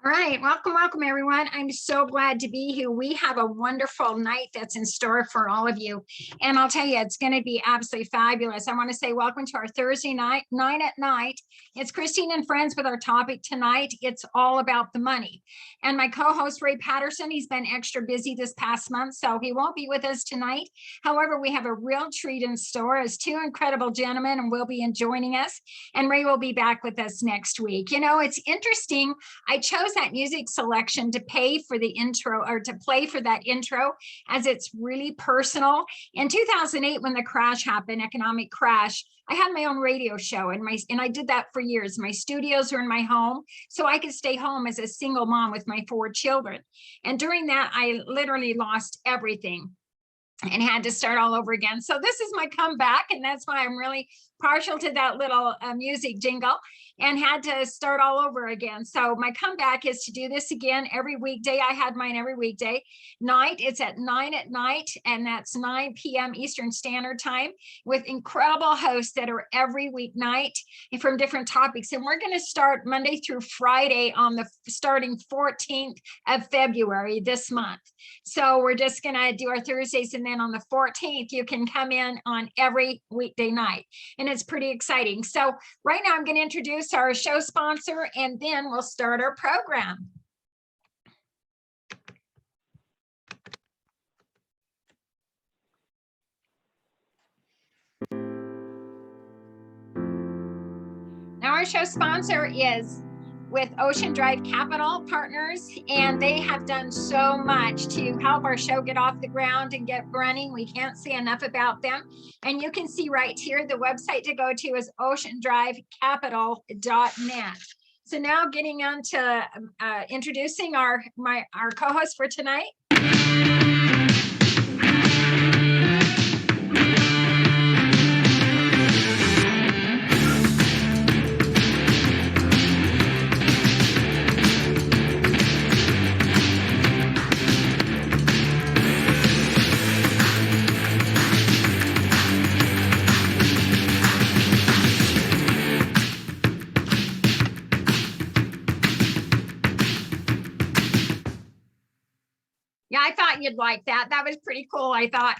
All right, welcome everyone. I'm so glad to be here. We have a wonderful night that's in store for all of you. And I'll tell you, it's going to be absolutely fabulous. I want to say welcome to our Thursday night, 9 at Night. It's Christine and friends with our topic tonight. It's all about the money. And my co-host, Ray Patterson, he's been extra busy this past month, so he won't be with us tonight. However, we have a real treat in store as two incredible gentlemen and will be joining us. And Ray will be back with us next week. You know, it's interesting. I chose that music selection to pay for the intro or to play for that intro as it's really personal. In 2008, when the crash happened, economic crash, I had my own radio show and I did that for years. My studios were in my home, so I could stay home as a single mom with my 4 children. And during that, I literally lost everything and had to start all over again. So this is my comeback, and that's why I'm really partial to that little music jingle, and had to start all over again. So my comeback is to do this again every weekday. I had mine every weekday night. It's at 9 at night, and that's 9 p.m. Eastern Standard Time, with incredible hosts that are every weeknight from different topics. And we're going to start Monday through Friday on the starting 14th of February this month. So we're just going to do our Thursdays, and then on the 14th, you can come in on every weekday night. And it's pretty exciting. So right now I'm going to introduce our show sponsor, and then we'll start our program. Now our show sponsor is with Ocean Drive Capital Partners, and they have done so much to help our show get off the ground and get running. We can't say enough about them. And you can see right here, the website to go to is oceandrivecapital.net. So now getting on to introducing our co-host for tonight. Yeah, I thought you'd like that. That was pretty cool, I thought.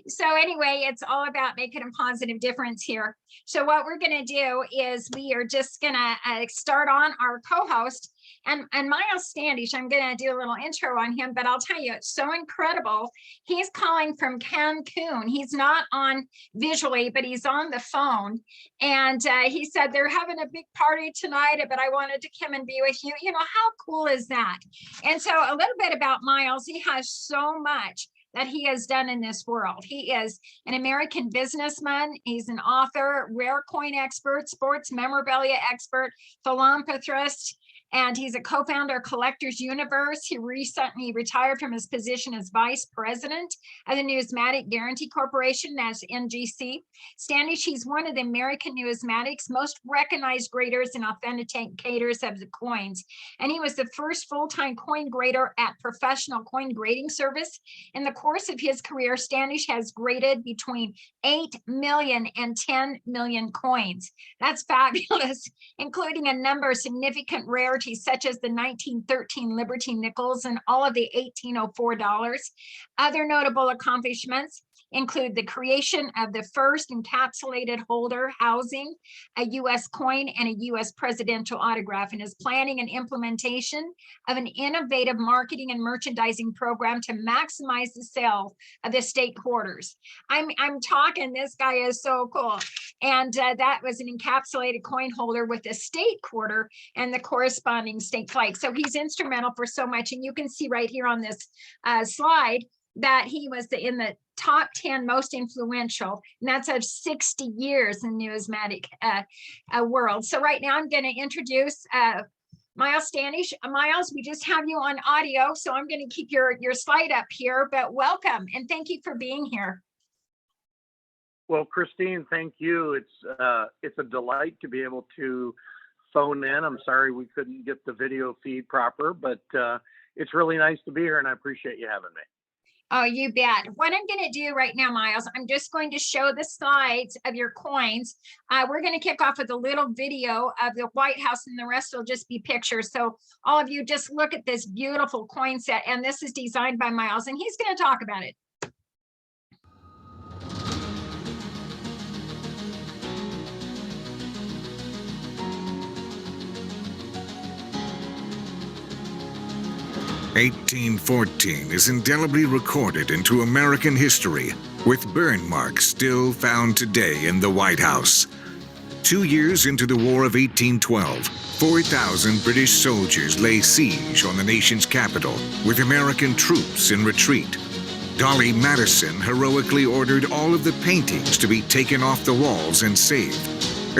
So anyway, it's all about making a positive difference here. So what we're going to do is we are just going to start on our co-host. And Miles Standish, I'm going to do a little intro on him, but I'll tell you, it's so incredible. He's calling from Cancun. He's not on visually, but he's on the phone. And he said, they're having a big party tonight, but I wanted to come and be with you. You know, how cool is that? And so a little bit about Miles. He has so much that he has done in this world. He is an American businessman. He's an author, rare coin expert, sports memorabilia expert, philanthropist, and he's a co-founder of Collectors Universe. He recently retired from his position as vice president of the Numismatic Guaranty Corporation, as NGC. Standish, he's one of the American numismatics most recognized graders and authenticators of the coins. And he was the first full-time coin grader at Professional Coin Grading Service. In the course of his career, Standish has graded between 8 million and 10 million coins. That's fabulous, including a number of significant rarities such as the 1913 Liberty nickels and all of the 1804 dollars. Other notable accomplishments include the creation of the first encapsulated holder housing a U.S. coin and a U.S. presidential autograph, and his planning and implementation of an innovative marketing and merchandising program to maximize the sale of the state quarters. I'm talking, this guy is so cool. And that was an encapsulated coin holder with a state quarter and the corresponding state flag. So he's instrumental for so much. And you can see right here on this slide that he was in the top 10 most influential, and that's of 60 years in numismatic world. So right now I'm going to introduce Miles Standish. Miles, we just have you on audio, so I'm going to keep your slide up here, but welcome and thank you for being here. Well, Christine, thank you. It's a delight to be able to phone in. I'm sorry we couldn't get the video feed proper, but it's really nice to be here, and I appreciate you having me. Oh, you bet. What I'm going to do right now, Miles, I'm just going to show the slides of your coins. We're going to kick off with a little video of the White House, and the rest will just be pictures. So all of you just look at this beautiful coin set, and this is designed by Miles, and he's going to talk about it. 1814 is indelibly recorded into American history, with burn marks still found today in the White House. 2 years into the War of 1812, 4,000 British soldiers lay siege on the nation's capital, with American troops in retreat. Dolly Madison heroically ordered all of the paintings to be taken off the walls and saved,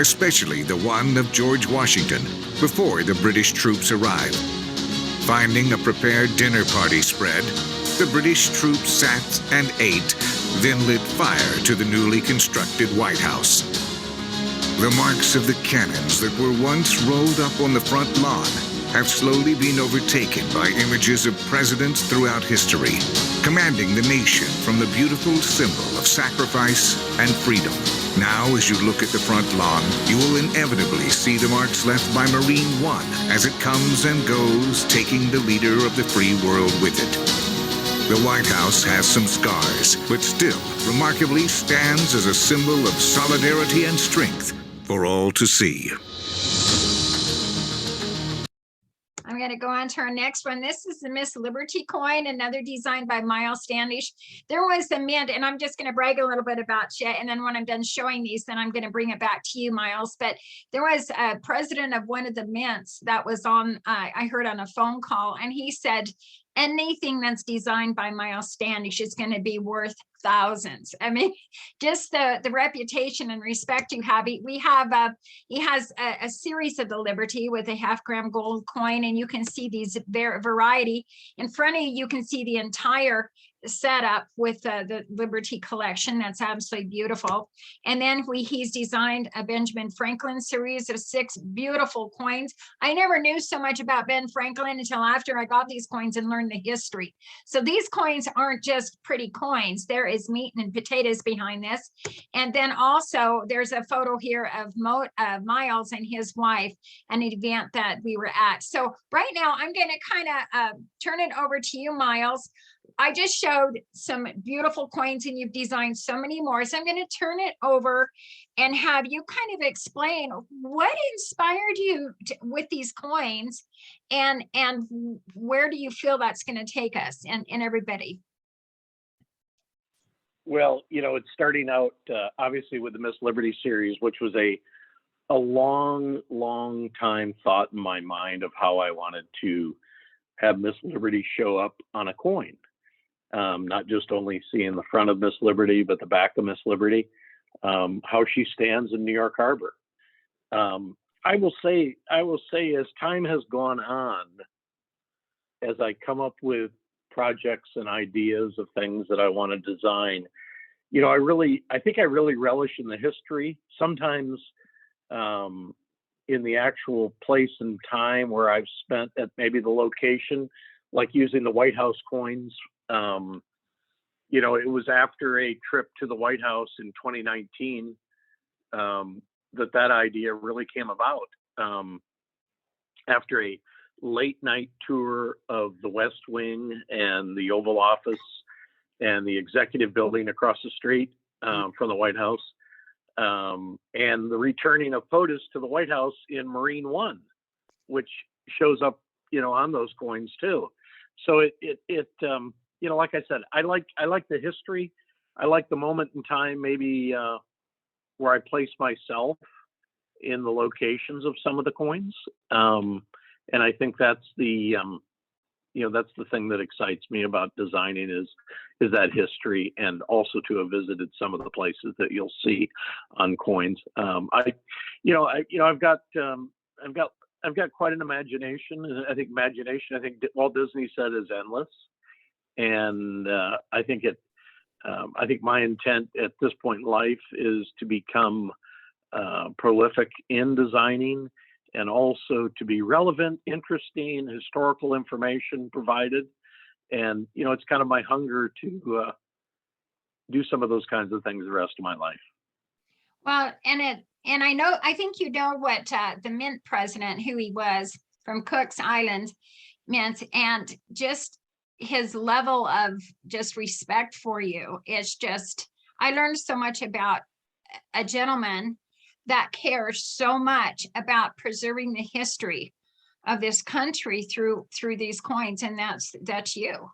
especially the one of George Washington, before the British troops arrived. Finding a prepared dinner party spread, the British troops sat and ate, then lit fire to the newly constructed White House. The marks of the cannons that were once rolled up on the front lawn have slowly been overtaken by images of presidents throughout history, commanding the nation from the beautiful symbol of sacrifice and freedom. Now, as you look at the front lawn, you will inevitably see the marks left by Marine One as it comes and goes, taking the leader of the free world with it. The White House has some scars, but still remarkably stands as a symbol of solidarity and strength for all to see. I'm going to go on to our next one. This is the Miss Liberty coin, another design by Miles Standish. There was a mint, and I'm just going to brag a little bit about you. And then when I'm done showing these, then I'm going to bring it back to you, Miles. But there was a president of one of the mints that was on, I heard on a phone call, and he said, anything that's designed by Miles Standish is going to be worth thousands. I mean, just the reputation and respect you have. He has a series of the Liberty with a half-gram gold coin, and you can see these variety. In front of you, you can see the entire setup with the Liberty collection. That's absolutely beautiful. And then he's designed a Benjamin Franklin series of 6 beautiful coins. I never knew so much about Ben Franklin until after I got these coins and learned the history. So these coins aren't just pretty coins. There is meat and potatoes behind this. And then also there's a photo here of Miles and his wife, an event that we were at. So right now I'm going to kind of turn it over to you, Miles. I just showed some beautiful coins, and you've designed so many more. So I'm going to turn it over and have you kind of explain what inspired you with these coins, and where do you feel that's going to take us and everybody? Well, you know, it's starting out obviously with the Miss Liberty series, which was a long time thought in my mind of how I wanted to have Miss Liberty show up on a coin. Not just only seeing the front of Miss Liberty, but the back of Miss Liberty, how she stands in New York Harbor. I will say as time has gone on, as I come up with projects and ideas of things that I want to design, you know, I think I really relish in the history. Sometimes in the actual place and time where I've spent at maybe the location, like using the White House coins. You know, it was after a trip to the White House in 2019 that idea really came about. After a late night tour of the West Wing and the Oval Office and the executive building across the street from the White House, and the returning of POTUS to the White House in Marine One, which shows up, you know, on those coins too. So it you know, like I said, I like the history. I like the moment in time, maybe where I place myself in the locations of some of the coins. And I think that's the, you know, that's the thing that excites me about designing is that history, and also to have visited some of the places that you'll see on coins. I've got quite an imagination. I think Walt Disney said is endless. And I think my intent at this point in life is to become prolific in designing, and also to be relevant, interesting, historical information provided, And, it's kind of my hunger to do some of those kinds of things the rest of my life. Well, and I think you know what the Mint president, who he was from Cook's Island Mint, and just his level of just respect for you is just, I learned so much about a gentleman that cares so much about preserving the history of this country through these coins, and that's you.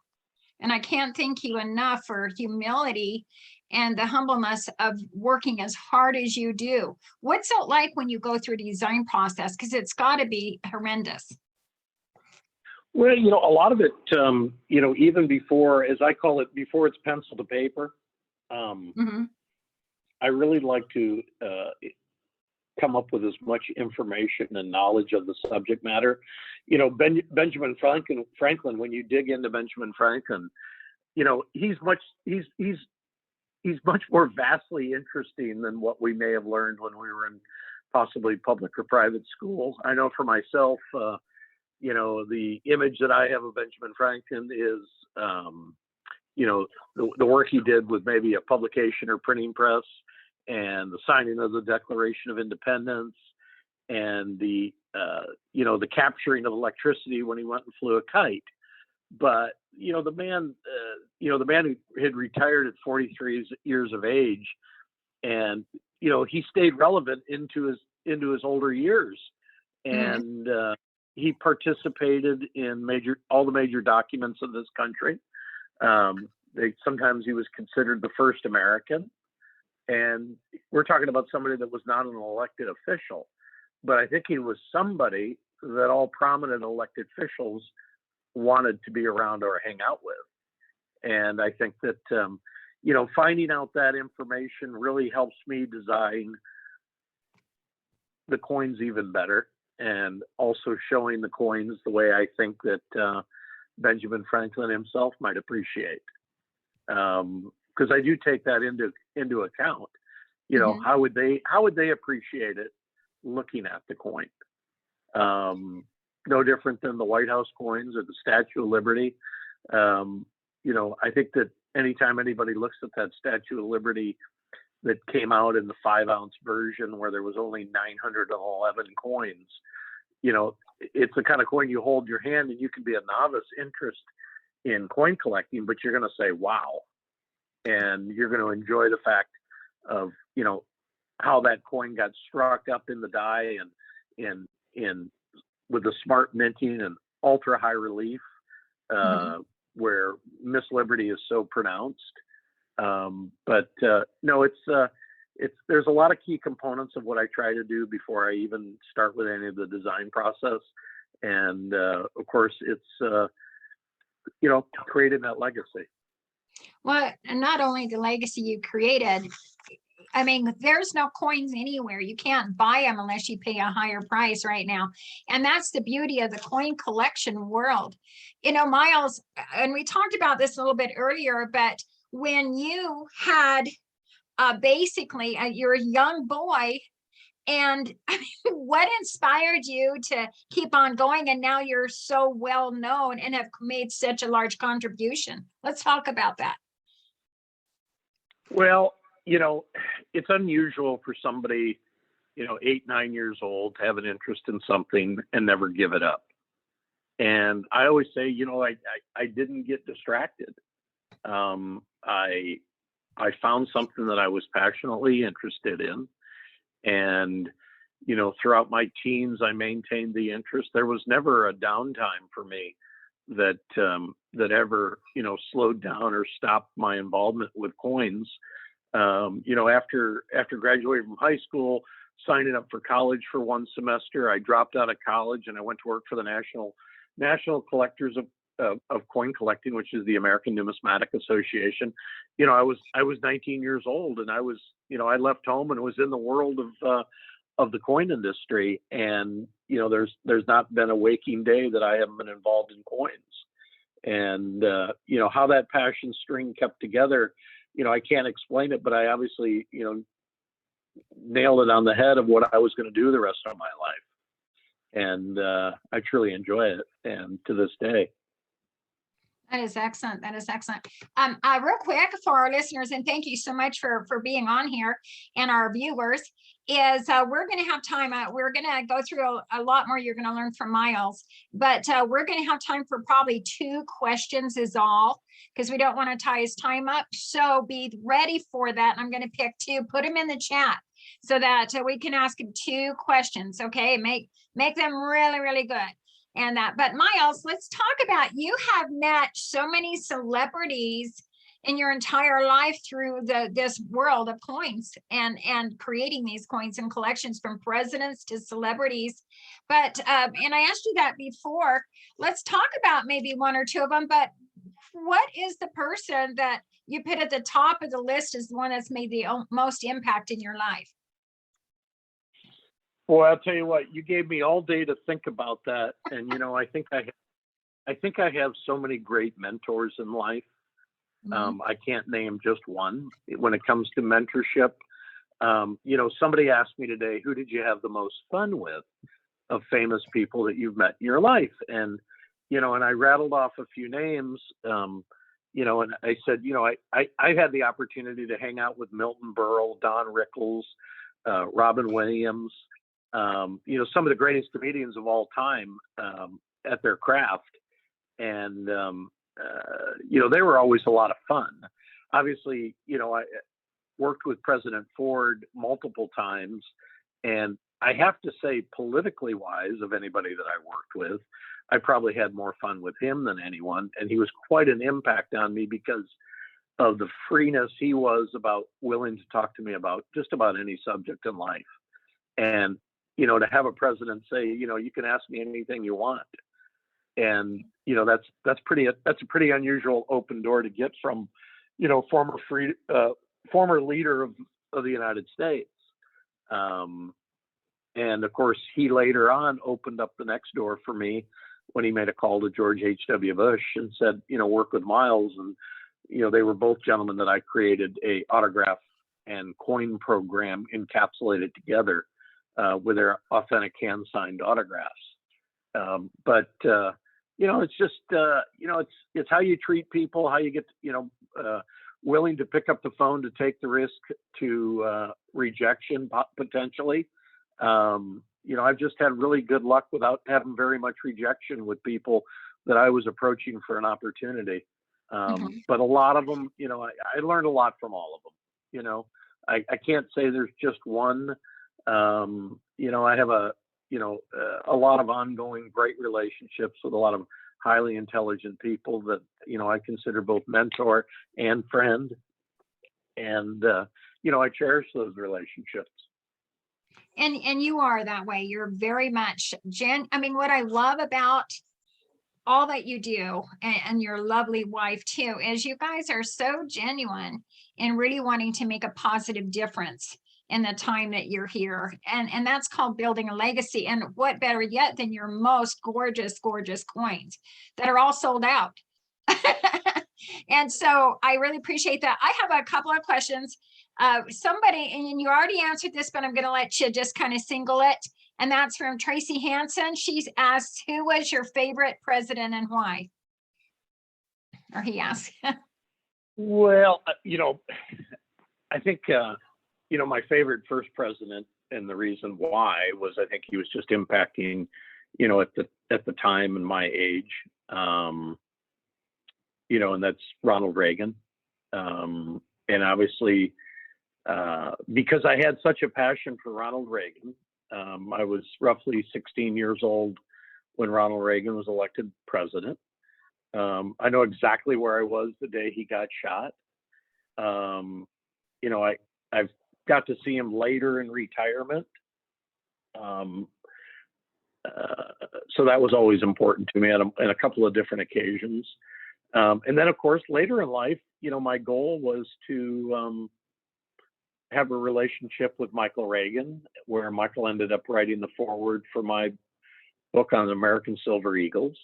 And I can't thank you enough for humility and the humbleness of working as hard as you do. What's it like when you go through the design process? Because it's got to be horrendous. Well, a lot of it, even before, as I call it, before it's pencil to paper, I really like to come up with as much information and knowledge of the subject matter. Benjamin Franklin, when you dig into Benjamin Franklin, he's much more vastly interesting than what we may have learned when we were in possibly public or private schools. I know for myself, the image that I have of Benjamin Franklin is, the work he did with maybe a publication or printing press, and the signing of the Declaration of Independence, and the capturing of electricity when he went and flew a kite. But the man who had retired at 43 years of age, and he stayed relevant into his older years, and he participated in all the major documents of this country. Sometimes he was considered the first American, and we're talking about somebody that was not an elected official, but I think he was somebody that all prominent elected officials wanted to be around or hang out with. And I think that, finding out that information really helps me design the coins even better, and also showing the coins the way I think that Benjamin Franklin himself might appreciate. Because I do take that into account. How would they appreciate it looking at the coin? No different than the White House coins or the Statue of Liberty. I think that anytime anybody looks at that Statue of Liberty that came out in the 5-ounce version where there was only 911 coins, it's the kind of coin you hold in your hand, and you can be a novice interest in coin collecting, but you're going to say, wow. And you're going to enjoy the fact of, how that coin got struck up in the die and in with the smart minting and ultra high relief, where Miss Liberty is so pronounced. But no, there's a lot of key components of what I try to do before I even start with any of the design process. And of course, it's, creating that legacy. Well, and not only the legacy you created, I mean, there's no coins anywhere. You can't buy them unless you pay a higher price right now. And that's the beauty of the coin collection world. Miles, and we talked about this a little bit earlier, but when you had basically you're a young boy, and what inspired you to keep on going? And now you're so well known and have made such a large contribution. Let's talk about that. Well, it's unusual for somebody, 8, 9 years old to have an interest in something and never give it up. And I always say, I didn't get distracted. I found something that I was passionately interested in. And, throughout my teens, I maintained the interest. There was never a downtime for me that ever, slowed down or stopped my involvement with coins. After graduating from high school, signing up for college for one semester, I dropped out of college and I went to work for the National Collectors of Coin Collecting, which is the American Numismatic Association. I was 19 years old, and I was, I left home and was in the world of the coin industry. And, there's not been a waking day that I haven't been involved in coins. And, how that passion string kept together, I can't explain it, but I obviously, nailed it on the head of what I was going to do the rest of my life. And I truly enjoy it, and to this day. That is excellent. That is excellent. Real quick for our listeners, and thank you so much for being on here, and our viewers, is we're going to have time. We're going to go through a lot more you're going to learn from Miles, but we're going to have time for probably 2 questions is all, because we don't want to tie his time up. So be ready for that. I'm going to pick 2, put them in the chat so that we can ask him 2 questions. Okay. Make them really, really good. And that, but Miles, let's talk about, you have met so many celebrities in your entire life through this world of coins and creating these coins and collections, from presidents to celebrities. But and I asked you that before. Let's talk about maybe 1 or 2 of them. But what is the person that you put at the top of the list as the one that's made the most impact in your life? Boy, I'll tell you what, you gave me all day to think about that. And, I think I have so many great mentors in life. I can't name just one when it comes to mentorship. Somebody asked me today, who did you have the most fun with of famous people that you've met in your life? And, and I rattled off a few names, and I said, I had the opportunity to hang out with Milton Berle, Don Rickles, Robin Williams, some of the greatest comedians of all time at their craft. And, they were always a lot of fun. Obviously, I worked with President Ford multiple times, and I have to say, politically wise, of anybody that I worked with, I probably had more fun with him than anyone. And he was quite an impact on me because of the freeness he was about, willing to talk to me about just about any subject in life. And, to have a president say, you can ask me anything you want. And, that's a pretty unusual open door to get from, former leader of the United States. And of course, he later on opened up the next door for me when he made a call to George H.W. Bush and said, work with Miles. And, they were both gentlemen that I created a autograph and coin program encapsulated together with their authentic hand-signed autographs. But it's just, it's how you treat people, how you get, willing to pick up the phone to take the risk to rejection potentially. I've just had really good luck without having very much rejection with people that I was approaching for an opportunity. But a lot of them, I learned a lot from all of them. I can't say there's just one. I have a lot of ongoing great relationships with a lot of highly intelligent people that, I consider both mentor and friend. And, I cherish those relationships. And you are that way. You're very much what I love about all that you do, and your lovely wife too, is you guys are so genuine and really wanting to make a positive difference in the time that you're here. And that's called building a legacy. And what better yet than your most gorgeous, gorgeous coins that are all sold out. And so I really appreciate that. I have a couple of questions. Somebody, and you already answered this, but I'm going to let you just kind of single it. And that's from Tracy Hansen. She's asked, who was your favorite president and why? Or he asked. Well, I think, my favorite first president, and the reason why was I think he was just impacting, at the time and my age, and that's Ronald Reagan. And obviously, because I had such a passion for Ronald Reagan, I was roughly 16 years old when Ronald Reagan was elected president. I know exactly where I was the day he got shot. I've got to see him later in retirement. So that was always important to me on a couple of different occasions. And then, of course, later in life, my goal was to have a relationship with Michael Reagan, where Michael ended up writing the foreword for my book on American Silver Eagles.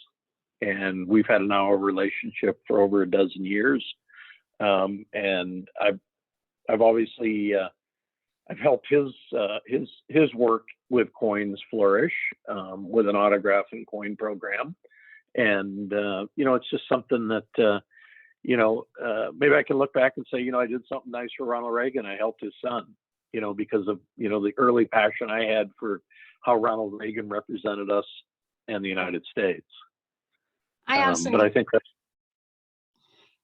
And we've had now a relationship for over a dozen years. And I've obviously, I've helped his work with coins flourish with an autograph and coin program. And, it's just something that, maybe I can look back and say, I did something nice for Ronald Reagan. I helped his son, because of, the early passion I had for how Ronald Reagan represented us and the United States. I absolutely. But I think that's,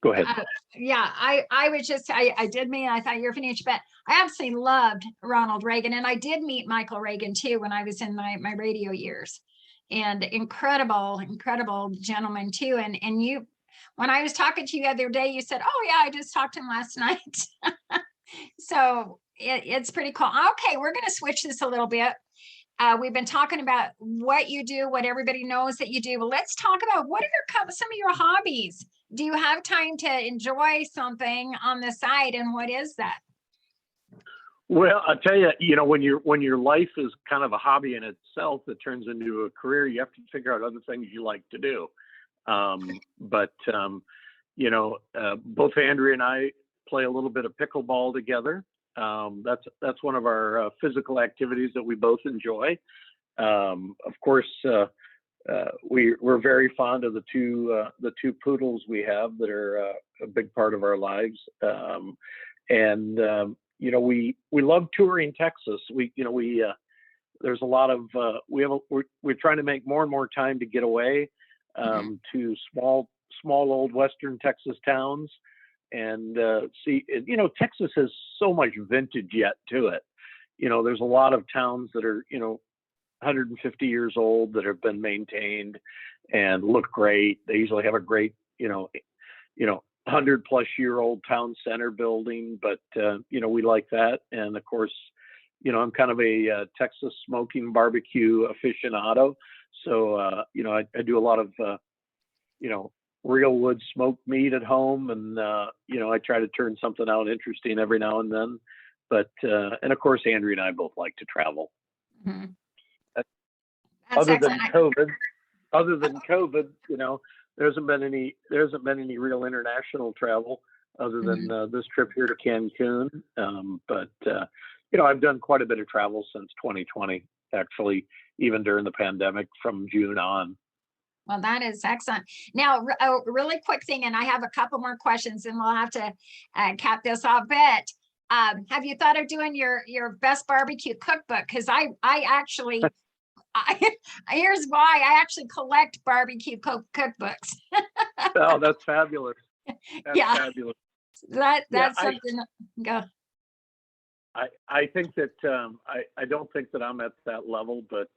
go ahead. Yeah, I was just, I did mean, I thought you were finished, but I absolutely loved Ronald Reagan. And I did meet Michael Reagan too, when I was in my radio years, and incredible gentleman too. And you, when I was talking to you the other day, you said, oh yeah, I just talked to him last night. So it's pretty cool. Okay, we're going to switch this a little bit. We've been talking about what you do, what everybody knows that you do. But let's talk about what are some of your hobbies. Do you have time to enjoy something on the side, and what is that? Well, I'll tell you, when your life is kind of a hobby in itself that turns into a career, you have to figure out other things you like to do. But both Andrea and I play a little bit of pickleball together. That's one of our physical activities that we both enjoy. Of course, we're very fond of the two poodles we have that are a big part of our lives. We love touring Texas. There's a lot of we're trying to make more and more time to get away to small old Western Texas towns and see. Texas has so much vintage yet to it. There's a lot of towns that are 150 years old that have been maintained and look great. They usually have a great 100-plus-year-old town center building, but we like that. And of course, I'm kind of a Texas smoking barbecue aficionado. So, I do a lot of, real wood smoked meat at home. And, I try to turn something out interesting every now and then. But, and of course, Andrea and I both like to travel. Mm-hmm. Other than COVID, there hasn't been any real international travel other than this trip here to Cancun. But I've done quite a bit of travel since 2020, actually, even during the pandemic from June on. Well, that is excellent. Now, a really quick thing, and I have a couple more questions, and we'll have to cap this off. But have you thought of doing your best barbecue cookbook? Because I actually. Here's why. I actually collect barbecue cookbooks. Oh, that's fabulous. That's fabulous. That's something. Go. I think that I don't think that I'm at that level, but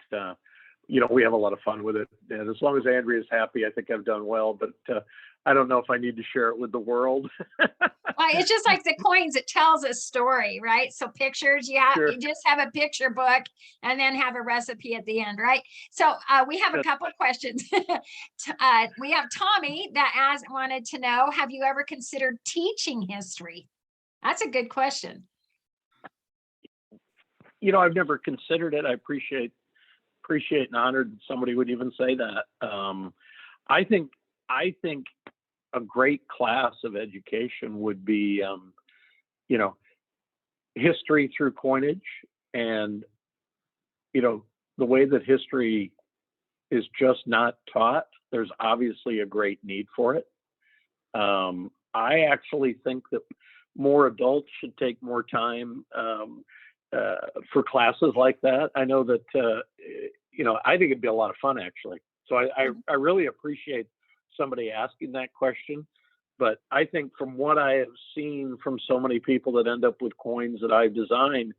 we have a lot of fun with it. And as long as Andrea's happy, I think I've done well. But I don't know if I need to share it with the world. Well, it's just like the coins. It tells a story, right? So pictures, Sure. You just have a picture book and then have a recipe at the end, right? So we have a couple of questions. We have Tommy that wanted to know, have you ever considered teaching history? That's a good question. I've never considered it. I appreciate and honored that somebody would even say that. I think a great class of education would be, history through coinage, and, the way that history is just not taught. There's obviously a great need for it. I actually think that more adults should take more time for classes like that. I know that, I think it'd be a lot of fun, actually. So I really appreciate somebody asking that question. But I think from what I have seen from so many people that end up with coins that I've designed,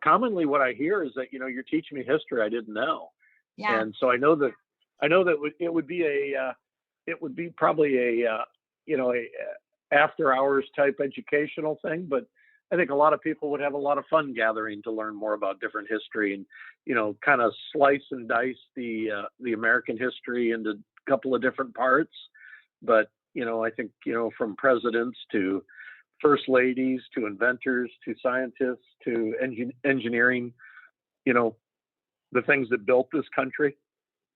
commonly what I hear is that, you're teaching me history I didn't know. Yeah. And so I know that it would be probably a after hours type educational thing, but I think a lot of people would have a lot of fun gathering to learn more about different history and, kind of slice and dice the American history into a couple of different parts. But, I think, from presidents to first ladies to inventors to scientists to engineering, the things that built this country.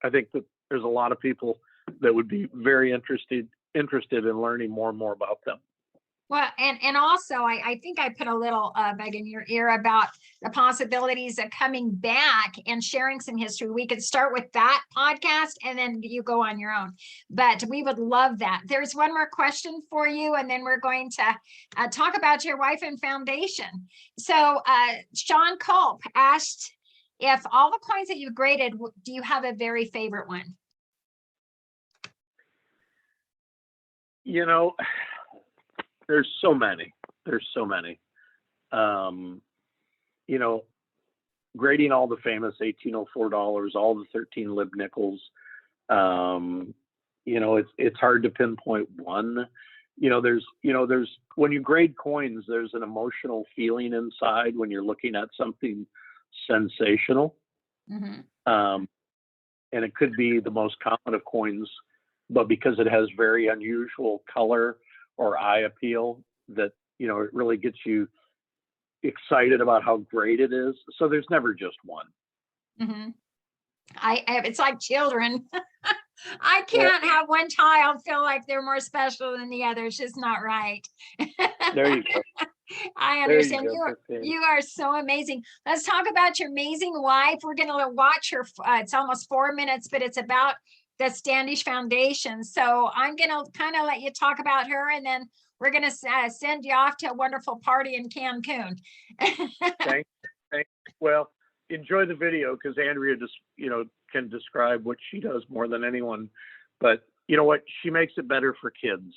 I think that there's a lot of people that would be very interested in learning more and more about them. Well, and also, I think I put a little bug in your ear about the possibilities of coming back and sharing some history. We could start with that podcast and then you go on your own. But we would love that. There's one more question for you, and then we're going to talk about your wife and foundation. So Sean Culp asked, if all the coins that you graded, do you have a very favorite one? You know, there's so many. You know, grading all the famous $1804, all the 13 lib nickels. You know, it's hard to pinpoint one. There's when you grade coins, there's an emotional feeling inside when you're looking at something sensational. Mm-hmm. And it could be the most common of coins, but because it has very unusual color or eye appeal, that it really gets you excited about how great it is. So there's never just one. Mm-hmm. It's like children. I can't have one child feel like they're more special than the other. It's just not right. There you go. I understand. You are so amazing. Let's talk about your amazing wife. We're going to watch her. It's almost 4 minutes, but it's about the Standish Foundation. So I'm going to kind of let you talk about her, and then we're going to send you off to a wonderful party in Cancun. Thanks. Well, enjoy the video, because Andrea just, can describe what she does more than anyone. But you know what? She makes it better for kids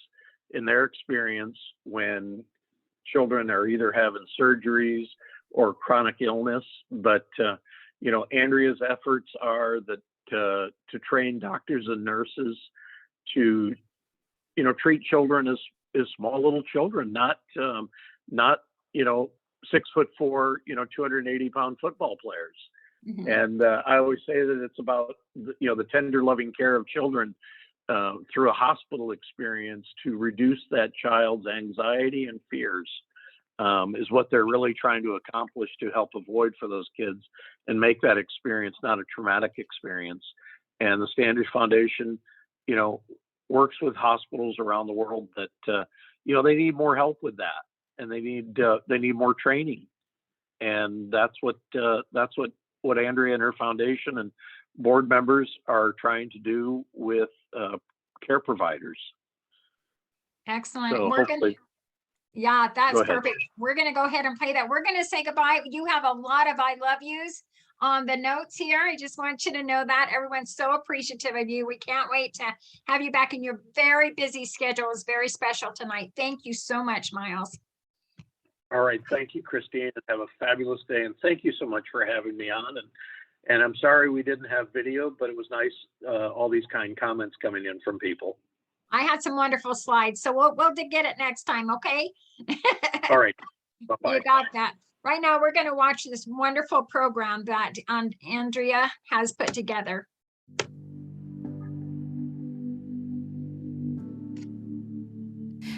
in their experience when children are either having surgeries or chronic illness. But, Andrea's efforts are that to train doctors and nurses to, treat children as small little children, not 6'4", 280-pound football players. Mm-hmm. And I always say that it's about the tender, loving care of children through a hospital experience to reduce that child's anxiety and fears, is what they're really trying to accomplish, to help avoid for those kids and make that experience not a traumatic experience. And the Standish Foundation, works with hospitals around the world that they need more help with that, and they need more training. And that's what Andrea and her foundation and board members are trying to do with care providers. Excellent. So Yeah, that's perfect. We're going to go ahead and play that. We're going to say goodbye. You have a lot of I love yous on the notes here. I just want you to know that everyone's so appreciative of you. We can't wait to have you back in your very busy schedule. It's very special tonight. Thank you so much, Miles. All right. Thank you, Christine, and have a fabulous day. And thank you so much for having me on. And I'm sorry we didn't have video, but it was nice, all these kind comments coming in from people. I had some wonderful slides, so we'll get it next time, okay? All right. Bye-bye. You got that. Right now, we're going to watch this wonderful program that Andrea has put together.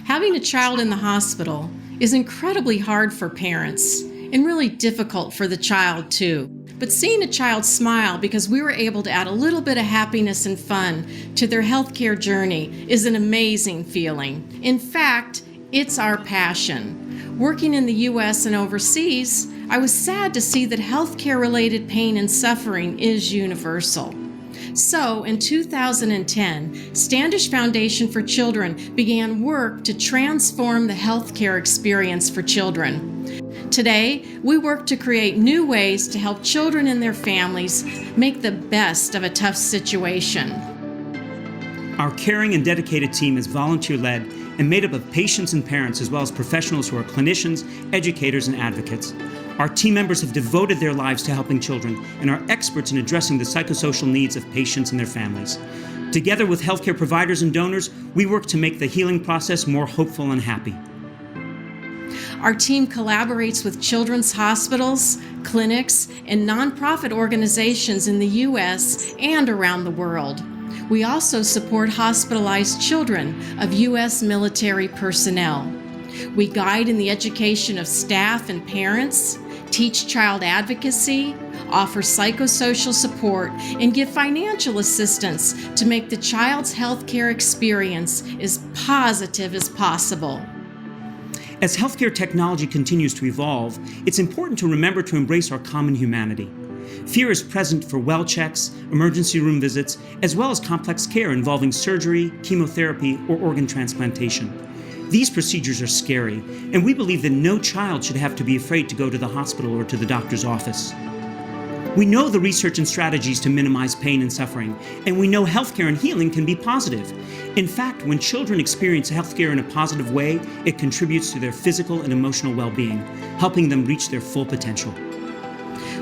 Having a child in the hospital is incredibly hard for parents and really difficult for the child too. But seeing a child smile because we were able to add a little bit of happiness and fun to their healthcare journey is an amazing feeling. In fact, it's our passion. Working in the U.S. and overseas, I was sad to see that healthcare-related pain and suffering is universal. So, in 2010, Standish Foundation for Children began work to transform the healthcare experience for children. Today, we work to create new ways to help children and their families make the best of a tough situation. Our caring and dedicated team is volunteer-led and made up of patients and parents, as well as professionals who are clinicians, educators, and advocates. Our team members have devoted their lives to helping children and are experts in addressing the psychosocial needs of patients and their families. Together with healthcare providers and donors, we work to make the healing process more hopeful and happy. Our team collaborates with children's hospitals, clinics, and nonprofit organizations in the U.S. and around the world. We also support hospitalized children of U.S. military personnel. We guide in the education of staff and parents, teach child advocacy, offer psychosocial support, and give financial assistance to make the child's healthcare experience as positive as possible. As healthcare technology continues to evolve, it's important to remember to embrace our common humanity. Fear is present for well checks, emergency room visits, as well as complex care involving surgery, chemotherapy, or organ transplantation. These procedures are scary, and we believe that no child should have to be afraid to go to the hospital or to the doctor's office. We know the research and strategies to minimize pain and suffering, and we know healthcare and healing can be positive. In fact, when children experience healthcare in a positive way, it contributes to their physical and emotional well-being, helping them reach their full potential.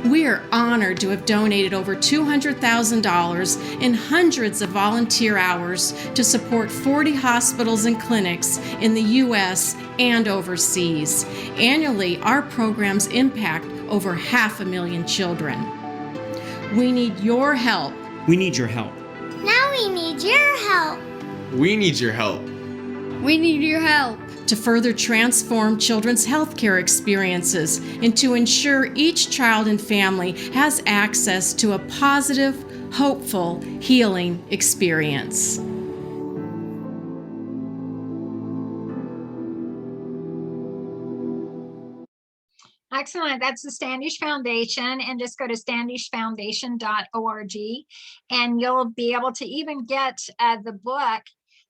We are honored to have donated over $200,000 in hundreds of volunteer hours to support 40 hospitals and clinics in the U.S. and overseas. Annually, our programs impact over 500,000 children. We need your help. We need your help. Now we need your help. We need your help. We need your help. To further transform children's healthcare experiences and to ensure each child and family has access to a positive, hopeful, healing experience. Excellent. That's the Standish Foundation, and just go to standishfoundation.org and you'll be able to even get the book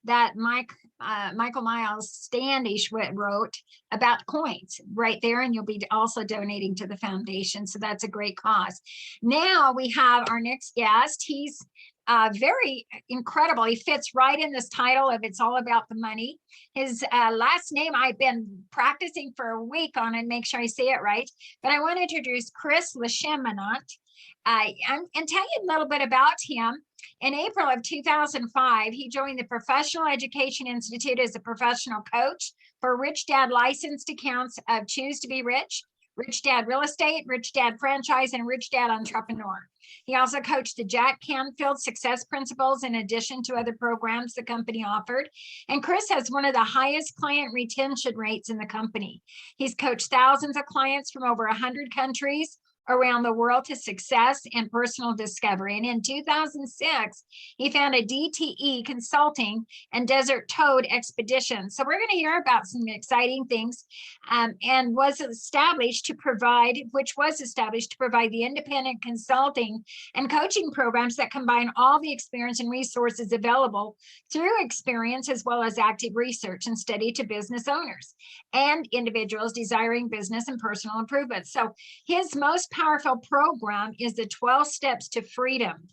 that Michael Miles Standish wrote about coins right there, and you'll be also donating to the foundation. So that's a great cause. Now we have our next guest. He's very incredible. He fits right in this title of It's All About the Money. His last name, I've been practicing for a week on it, make sure I say it right. But I want to introduce Chris LeCheminant and tell you a little bit about him. In April of 2005, he joined the Professional Education Institute as a professional coach for Rich Dad licensed accounts of Choose to Be Rich, Rich Dad Real Estate, Rich Dad Franchise, and Rich Dad Entrepreneur. He also coached the Jack Canfield Success Principles in addition to other programs the company offered. And Chris has one of the highest client retention rates in the company. He's coached thousands of clients from over 100 countries around the world to success and personal discovery. And in 2006, he founded DTE Consulting and Desert Toad Expedition. So we're going to hear about some exciting things and was established to provide the independent consulting and coaching programs that combine all the experience and resources available through experience as well as active research and study to business owners and individuals desiring business and personal improvement. So his most powerful program is the 12 Steps to Freedom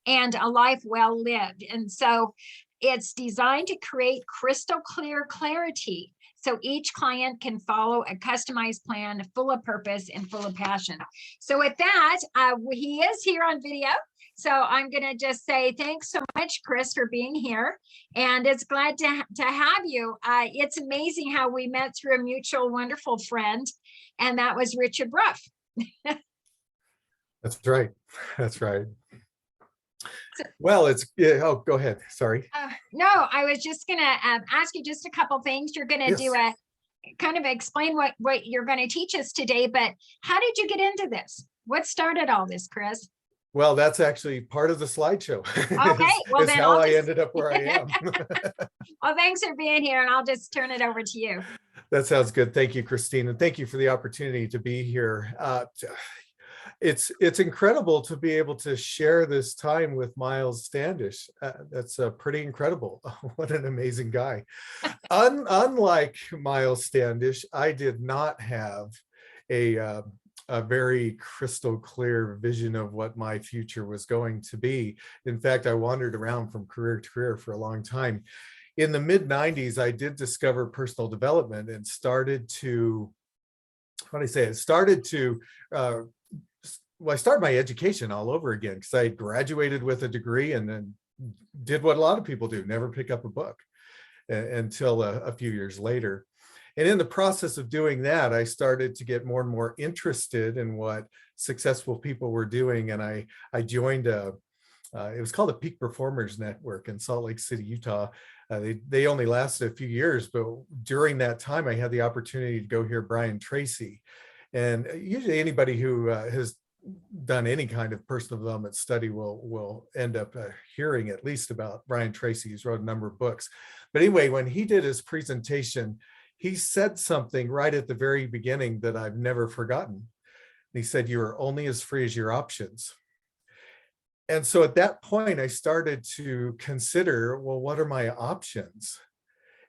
and a Life Well Lived. And so it's designed to create crystal clear clarity so each client can follow a customized plan full of purpose and full of passion. So with that, he is here on video. So I'm going to just say thanks so much, Chris, for being here. And it's glad to have you. It's amazing how we met through a mutual, wonderful friend, and that was Richard Ruff. That's right. That's right. Well, oh, go ahead. Sorry. No, I was just going to ask you just a couple things. You're going to do a kind of explain what you're going to teach us today, but how did you get into this? What started all this, Chris? Well, that's actually part of the slideshow. Okay. Well, then how I ended up where I am. Well, thanks for being here, and I'll just turn it over to you. That sounds good. Thank you, Christine. And thank you for the opportunity to be here. It's incredible to be able to share this time with Miles Standish. That's pretty incredible. What an amazing guy. Unlike Miles Standish, I did not have a very crystal clear vision of what my future was going to be. In fact, I wandered around from career to career for a long time. In the mid 90s, I did discover personal development and started I started my education all over again because I graduated with a degree and then did what a lot of people do, never pick up a book until a few years later. And in the process of doing that, I started to get more and more interested in what successful people were doing. And I joined it was called the Peak Performers Network in Salt Lake City, Utah. They only lasted a few years, but during that time, I had the opportunity to go hear Brian Tracy. And usually anybody who has done any kind of personal development study will end up hearing at least about Brian Tracy. He's wrote a number of books. But anyway, when he did his presentation, he said something right at the very beginning that I've never forgotten. He said, "You are only as free as your options." And so at that point, I started to consider, well, what are my options?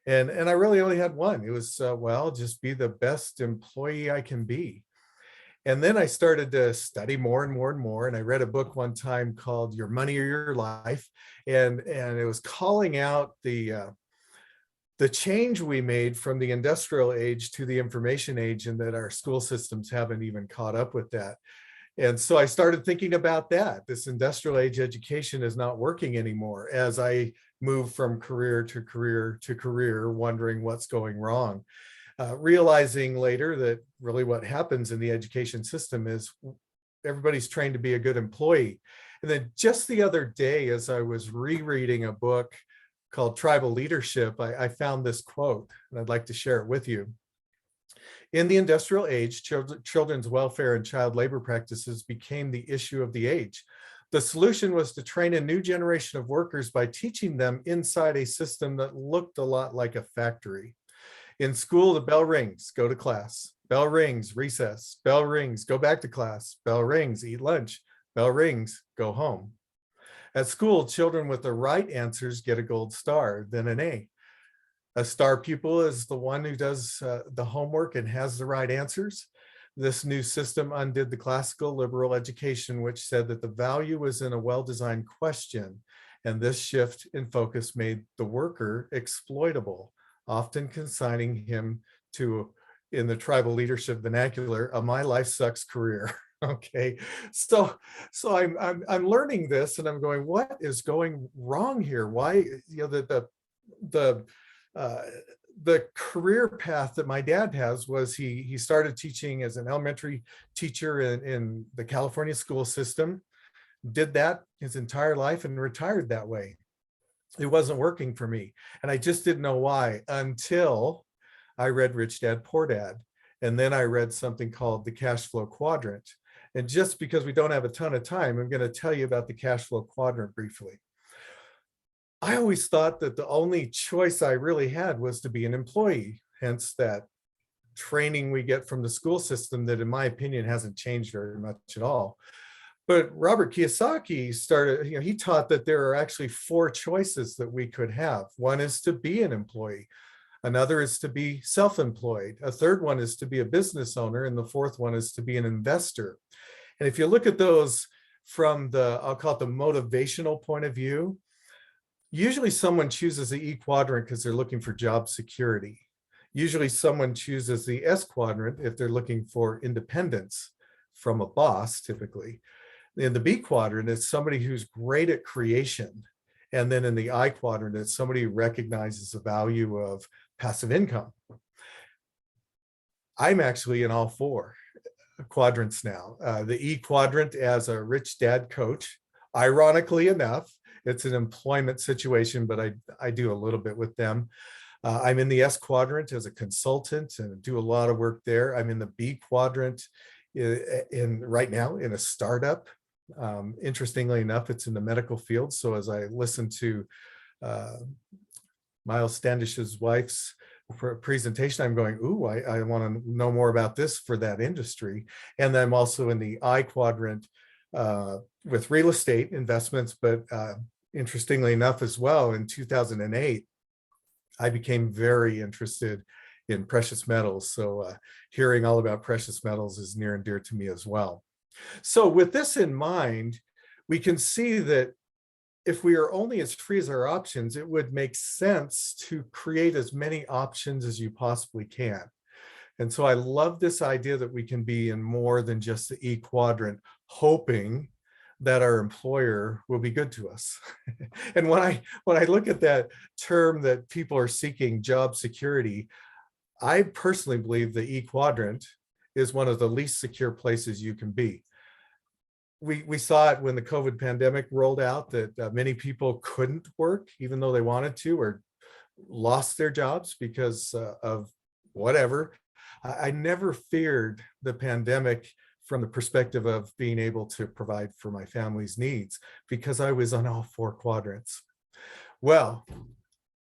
And I really only had one. It was, well, just be the best employee I can be. And then I started to study more and more and more. And I read a book one time called Your Money or Your Life. And it was calling out the change we made from the industrial age to the information age, and that our school systems haven't even caught up with that. And so I started thinking about that. This industrial age education is not working anymore as I move from career to career to career, wondering what's going wrong. Realizing later that really what happens in the education system is everybody's trained to be a good employee. And then just the other day, as I was rereading a book called Tribal Leadership, I found this quote, and I'd like to share it with you. In the industrial age, children's welfare and child labor practices became the issue of the age. The solution was to train a new generation of workers by teaching them inside a system that looked a lot like a factory. In school, the bell rings, go to class. Bell rings, recess. Bell rings, go back to class. Bell rings, eat lunch. Bell rings, go home. At school, children with the right answers get a gold star, then an A. A star pupil is the one who does the homework and has the right answers. This new system undid the classical liberal education, which said that the value was in a well-designed question. And this shift in focus made the worker exploitable, often consigning him to, in the tribal leadership vernacular, a "my life sucks" career. Okay, so I'm learning this, and I'm going, what is going wrong here? Why, the career path that my dad has was he started teaching as an elementary teacher in the California school system, did that his entire life and retired that way. It wasn't working for me. And I just didn't know why until I read Rich Dad, Poor Dad. And then I read something called the Cash Flow Quadrant. And just because we don't have a ton of time, I'm going to tell you about the Cash Flow Quadrant briefly. I always thought that the only choice I really had was to be an employee, hence that training we get from the school system that, in my opinion, hasn't changed very much at all. But Robert Kiyosaki started, he taught that there are actually 4 choices that we could have. One is to be an employee. Another is to be self-employed. A third one is to be a business owner. And the fourth one is to be an investor. And if you look at those from the, I'll call it the motivational point of view, usually someone chooses the E Quadrant because they're looking for job security. Usually someone chooses the S Quadrant if they're looking for independence from a boss, typically. In the B Quadrant, it's somebody who's great at creation. And then in the I Quadrant, it's somebody who recognizes the value of passive income. I'm actually in all 4 quadrants now. The E Quadrant as a rich dad coach. Ironically enough, it's an employment situation, but I do a little bit with them. I'm in the S Quadrant as a consultant and do a lot of work there. I'm in the B Quadrant right now in a startup. Interestingly enough, it's in the medical field. So as I listen to Miles Standish's wife's presentation, I'm going, ooh, I want to know more about this for that industry. And I'm also in the I Quadrant with real estate investments, but interestingly enough as well, in 2008, I became very interested in precious metals. So hearing all about precious metals is near and dear to me as well. So with this in mind, we can see that if we are only as free as our options, it would make sense to create as many options as you possibly can. And so I love this idea that we can be in more than just the E Quadrant, hoping that our employer will be good to us. And when I look at that term that people are seeking, job security, I personally believe the E Quadrant is one of the least secure places you can be. We saw it when the COVID pandemic rolled out that many people couldn't work even though they wanted to, or lost their jobs because of whatever. I never feared the pandemic from the perspective of being able to provide for my family's needs because I was on all 4 quadrants. Well,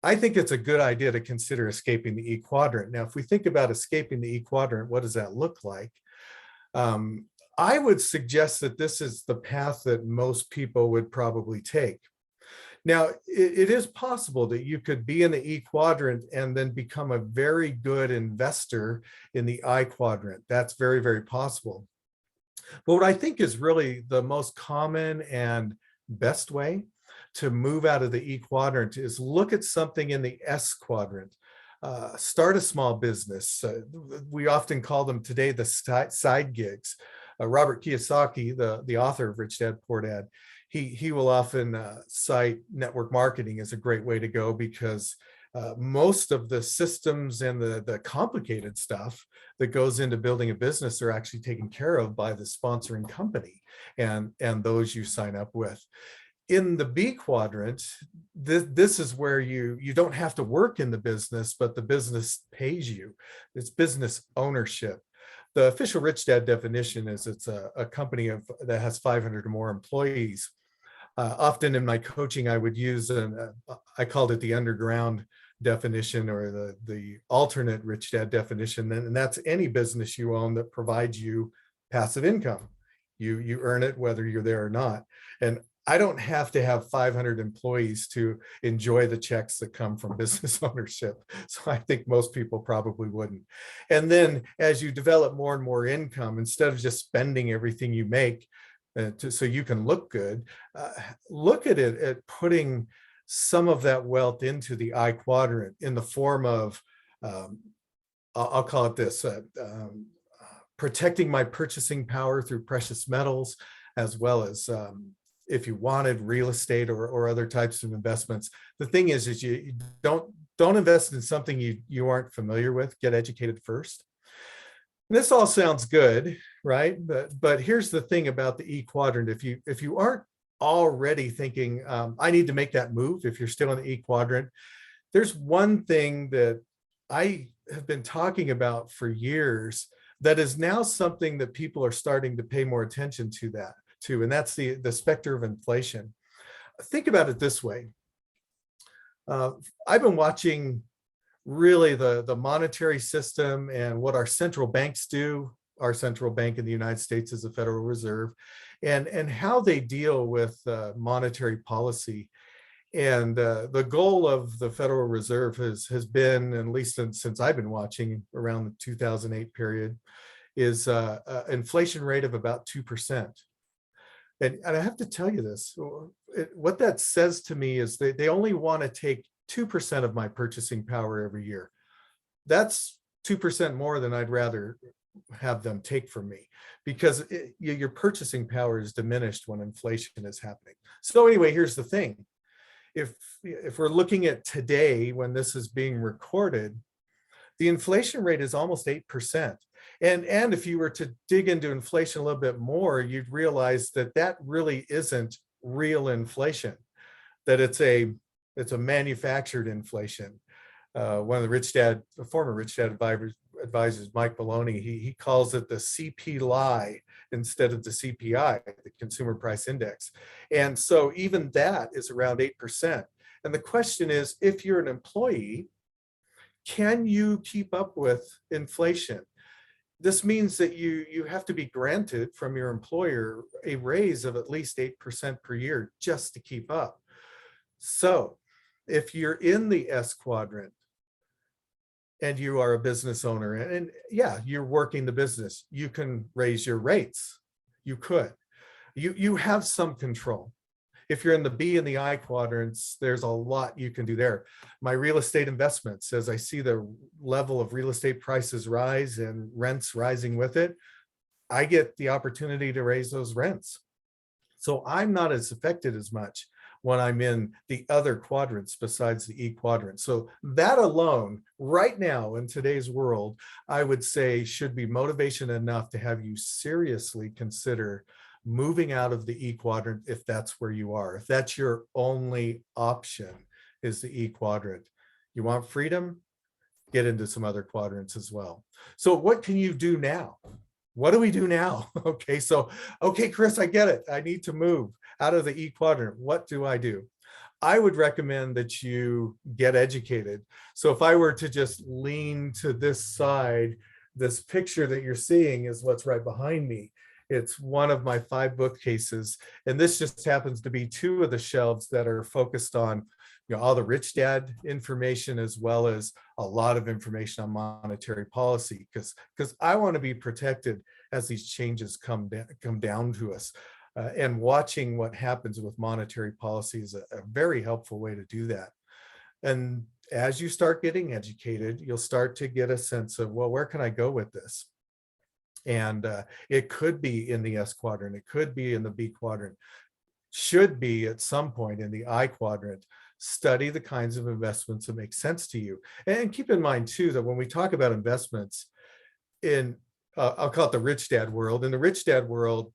I think it's a good idea to consider escaping the E Quadrant. Now, if we think about escaping the E Quadrant, what does that look like? I would suggest that this is the path that most people would probably take. Now, it is possible that you could be in the E Quadrant and then become a very good investor in the I Quadrant. That's very, very possible. But what I think is really the most common and best way to move out of the E Quadrant is look at something in the S Quadrant. Start a small business. We often call them today the side gigs. Robert Kiyosaki, the author of Rich Dad Poor Dad, he will often cite network marketing as a great way to go, because most of the systems and the complicated stuff that goes into building a business are actually taken care of by the sponsoring company and those you sign up with. In the B Quadrant, this is where you don't have to work in the business, but the business pays you. It's business ownership. The official Rich Dad definition is it's a company that has 500 or more employees. Often in my coaching, I would use I called it the underground definition, or the alternate Rich Dad definition, and that's any business you own that provides you passive income. You earn it whether you're there or not. And I don't have to have 500 employees to enjoy the checks that come from business ownership. So I think most people probably wouldn't. And then as you develop more and more income, instead of just spending everything you make so you can look good, look at it at putting some of that wealth into the I Quadrant in the form of, I'll call it this, protecting my purchasing power through precious metals, as well as if you wanted real estate or other types of investments. The thing is you don't invest in something you aren't familiar with. Get educated first. And this all sounds good, right? But here's the thing about the E Quadrant. If you aren't already thinking, I need to make that move, if you're still in the E Quadrant, there's one thing that I have been talking about for years that is now something that people are starting to pay more attention to, and that's the Specter of Inflation. Think about it this way. I've been watching really the monetary system and what our central banks do. Our central bank in the United States is the Federal Reserve, and how they deal with monetary policy. And the goal of the Federal Reserve has been, at least since I've been watching around the 2008 period, is inflation rate of about 2%. And I have to tell you this, what that says to me is they only want to take 2% of my purchasing power every year. That's 2% more than I'd rather have them take from me, because your purchasing power is diminished when inflation is happening. So anyway, here's the thing. If we're looking at today, when this is being recorded, the inflation rate is almost 8%. And if you were to dig into inflation a little bit more, you'd realize that really isn't real inflation, that it's a manufactured inflation. One of the former Rich Dad advisors, Mike Maloney, he calls it the CPI instead of the CPI, the Consumer Price Index. And so even that is around 8%. And the question is, if you're an employee, can you keep up with inflation? This means that you have to be granted from your employer a raise of at least 8% per year just to keep up. So if you're in the S Quadrant and you are a business owner, and yeah, you're working the business, you can raise your rates. You could. You have some control. If you're in the B and the I quadrants, there's a lot you can do there. My real estate investments, as I see the level of real estate prices rise and rents rising with it, I get the opportunity to raise those rents. So I'm not as affected as much when I'm in the other quadrants besides the E Quadrant. So that alone, right now in today's world, I would say should be motivation enough to have you seriously consider moving out of the E Quadrant if that's where you are. If that's your only option, is the E Quadrant. You want freedom? Get into some other quadrants as well. So what can you do now? What do we do now? Okay, Chris, I get it. I need to move out of the E Quadrant. What do I do? I would recommend that you get educated. So if I were to just lean to this side, this picture that you're seeing is what's right behind me. It's one of my 5 bookcases. And this just happens to be 2 of the shelves that are focused on, all the rich dad information, as well as a lot of information on monetary policy, because I want to be protected as these changes come down to us. And watching what happens with monetary policy is a very helpful way to do that. And as you start getting educated, you'll start to get a sense of, well, where can I go with this? And it could be in the S quadrant, it could be in the B quadrant, should be at some point in the I quadrant. Study the kinds of investments that make sense to you. And keep in mind too, that when we talk about investments in, I'll call it the rich dad world, in the rich dad world,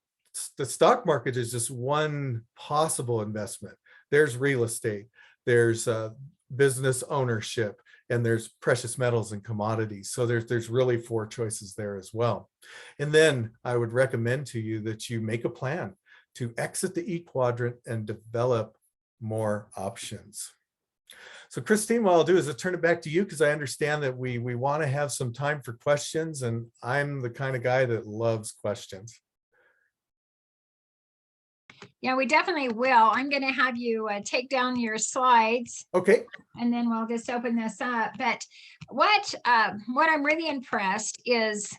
the stock market is just one possible investment. There's real estate, there's business ownership, and there's precious metals and commodities. So there's really 4 choices there as well. And then I would recommend to you that you make a plan to exit the E quadrant and develop more options. So Christine, what I'll do is I'll turn it back to you, because I understand that we want to have some time for questions, and I'm the kind of guy that loves questions. Yeah, we definitely will. I'm going to have you take down your slides. Okay. And then we'll just open this up. But what I'm really impressed is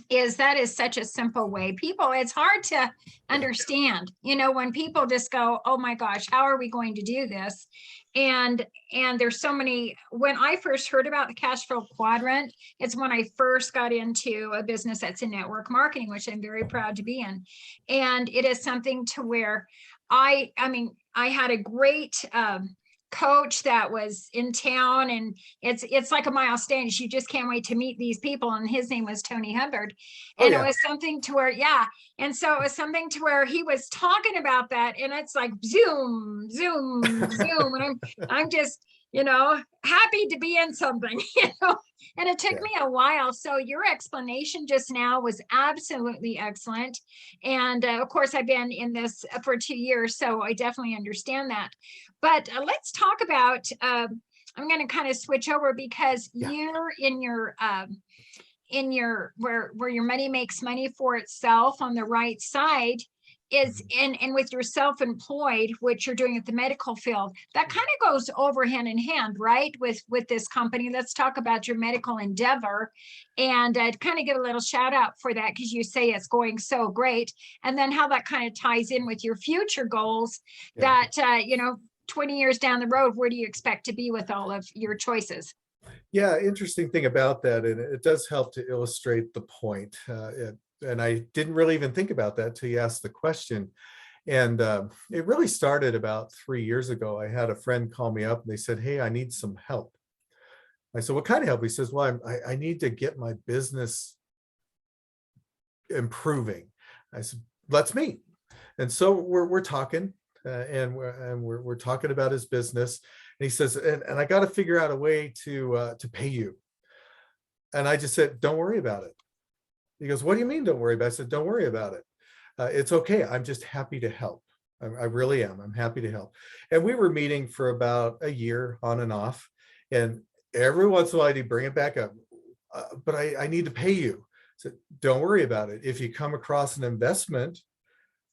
that is such a simple way. People, it's hard to understand, when people just go, oh my gosh, how are we going to do this? And there's so many. When I first heard about the cash flow quadrant, it's when I first got into a business that's in network marketing, which I'm very proud to be in. And it is something to where I had a great coach that was in town, and it's like a mile Standish. You just can't wait to meet these people. And his name was Tony Hubbard. And It was something to where, and so it was something to where he was talking about that, and it's like zoom, zoom, zoom. And I'm just, happy to be in something, and it took me a while. So your explanation just now was absolutely excellent. And of course, I've been in this for 2 years, so I definitely understand that. But let's talk about, I'm going to kind of switch over, because you're in your where your money makes money for itself on the right side is and with your self-employed, which you're doing at the medical field, that kind of goes over hand in hand, right? With this company. Let's talk about your medical endeavor, and kind of give a little shout out for that, because you say it's going so great, and then how that kind of ties in with your future goals that, 20 years down the road, where do you expect to be with all of your choices? Yeah, interesting thing about that, and it does help to illustrate the point. And I didn't really even think about that till you asked the question. And it really started about 3 years ago. I had a friend call me up, and they said, hey, I need some help. I said, what kind of help? He says, well, I need to get my business improving. I said, let's meet. And so we're talking, and we're talking about his business. And he says, and I got to figure out a way to pay you. And I just said, don't worry about it. He goes, what do you mean don't worry about it? I said, don't worry about it. It's okay. I'm just happy to help. I really am. I'm happy to help. And we were meeting for about a year on and off. And every once in a while, he'd bring it back up. But I need to pay you. I said, don't worry about it. If you come across an investment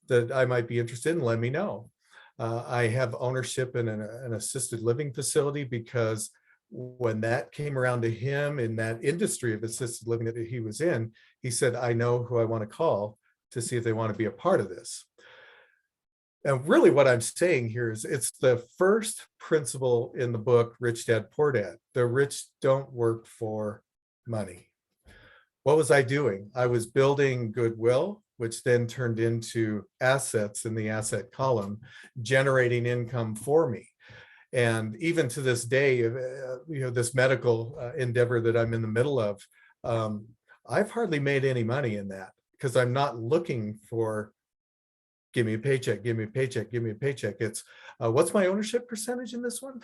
that I might be interested in, let me know. I have ownership in an assisted living facility, because when that came around to him in that industry of assisted living that he was in, he said, I know who I want to call to see if they want to be a part of this. And really what I'm saying here is it's the first principle in the book, Rich Dad, Poor Dad. The rich don't work for money. What was I doing? I was building goodwill, which then turned into assets in the asset column, generating income for me. And even to this day, this medical endeavor that I'm in the middle of, I've hardly made any money in that, because I'm not looking for, give me a paycheck, give me a paycheck, give me a paycheck. It's what's my ownership percentage in this one?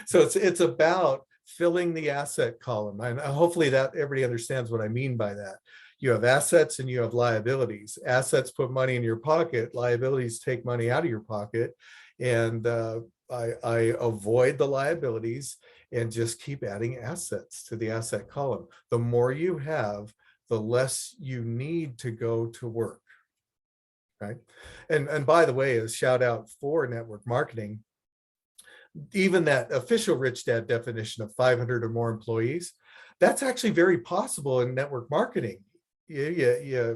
So it's about filling the asset column. And hopefully that everybody understands what I mean by that. You have assets and you have liabilities. Assets put money in your pocket, liabilities take money out of your pocket. And I avoid the liabilities and just keep adding assets to the asset column. The more you have, the less you need to go to work, right? And by the way, a shout out for network marketing, even that official Rich Dad definition of 500 or more employees, that's actually very possible in network marketing. Yeah.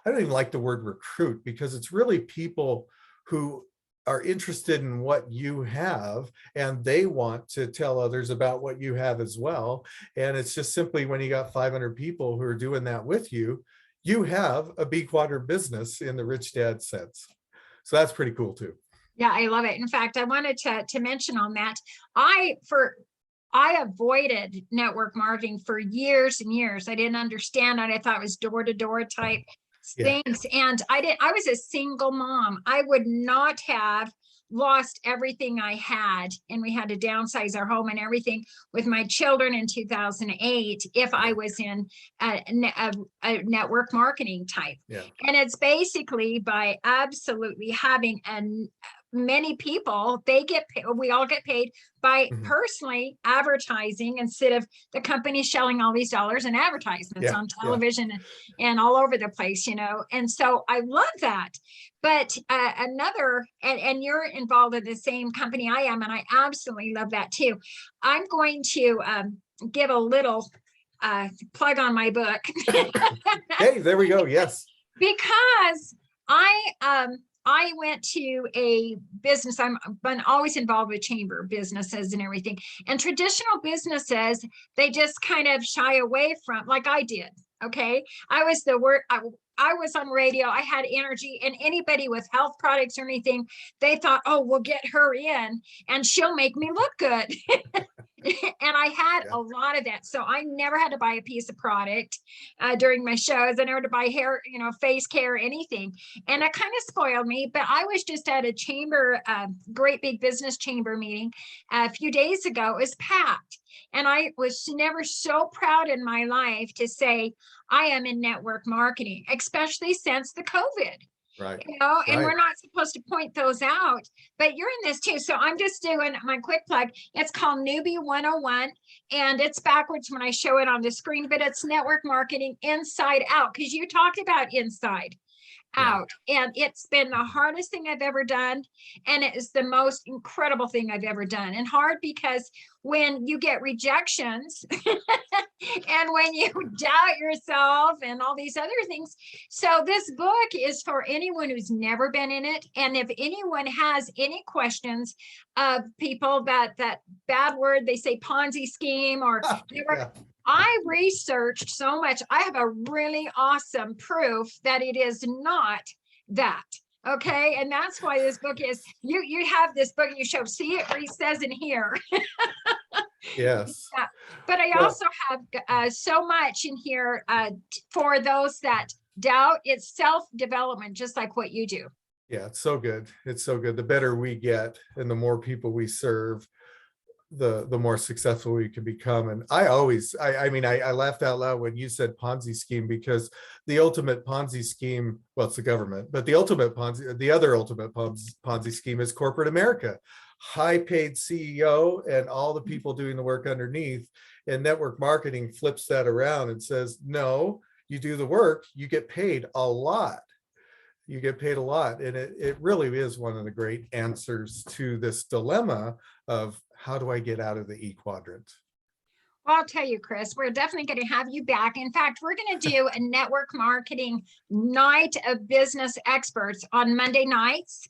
I don't even like the word recruit, because it's really people who are interested in what you have and they want to tell others about what you have as well. And it's just simply, when you got 500 people who are doing that with you, you have a B Quadrant business in the Rich Dad sense. So that's pretty cool too. Yeah, I love it. In fact, I wanted to mention on that, I avoided network marketing for years and years. I didn't understand it. I thought it was door-to-door type things. And I was a single mom. I would not have lost everything I had, and we had to downsize our home and everything with my children in 2008 if I was in a network marketing type. And it's basically by absolutely having many people, we all get paid by personally advertising, instead of the company shelling all these dollars in advertisements on television and all over the place, and so I love that. But and you're involved in the same company I am, and I absolutely love that too. I'm going to give a little plug on my book. Hey, there we go. Yes. Because I went to a business. I've been always involved with chamber businesses and everything. And traditional businesses, they just kind of shy away from, like I did. Okay. I was on radio. I had energy, and anybody with health products or anything, they thought, oh, we'll get her in and she'll make me look good. And I had a lot of that. So I never had to buy a piece of product during my shows. I never had to buy hair, face care, anything. And it kind of spoiled me. But I was just at a chamber, great big business chamber meeting a few days ago. It was packed. And I was never so proud in my life to say I am in network marketing, especially since the COVID. Right. And we're not supposed to point those out, but you're in this too. So I'm just doing my quick plug. It's called Newbie 101, and it's backwards when I show it on the screen, but it's network marketing inside out, because you talked about inside out, and it's been the hardest thing I've ever done, and it is the most incredible thing I've ever done. And hard because when you get rejections and when you doubt yourself and all these other things. So this book is for anyone who's never been in it. And if anyone has any questions of people, that bad word, they say Ponzi scheme, or I researched so much. I have a really awesome proof that it is not that. Okay. And that's why this book is, you have this book and you show, see it says in here. Yes. But I also have so much in here for those that doubt. It's self-development, just like what you do. Yeah, it's so good. It's so good. The better we get and the more people we serve, the more successful we can become. And I laughed out loud when you said Ponzi scheme, because the ultimate Ponzi scheme, well, it's the government, but the other ultimate Ponzi scheme is corporate America. High paid CEO and all the people doing the work underneath. And network marketing flips that around and says, no, you do the work, you get paid a lot. You get paid a lot. And it really is one of the great answers to this dilemma of, how do I get out of the E Quadrant? Well, I'll tell you, Chris, we're definitely going to have you back. In fact, we're going to do a network marketing night of business experts on Monday nights.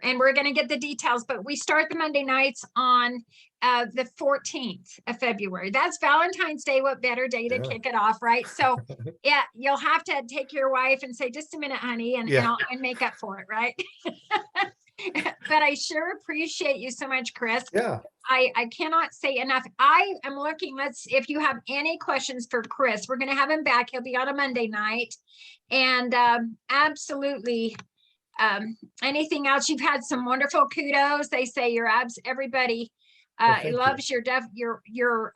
And we're going to get the details, but we start the Monday nights on the 14th of February. That's Valentine's Day. What better day to kick it off, right? So yeah, you'll have to take your wife and say, just a minute, honey, and make up for it, right? But I sure appreciate you so much, Chris. Yeah. I cannot say enough. I am looking, if you have any questions for Chris, we're going to have him back. He'll be on a Monday night. And absolutely, anything else? You've had some wonderful kudos. They say everybody loves your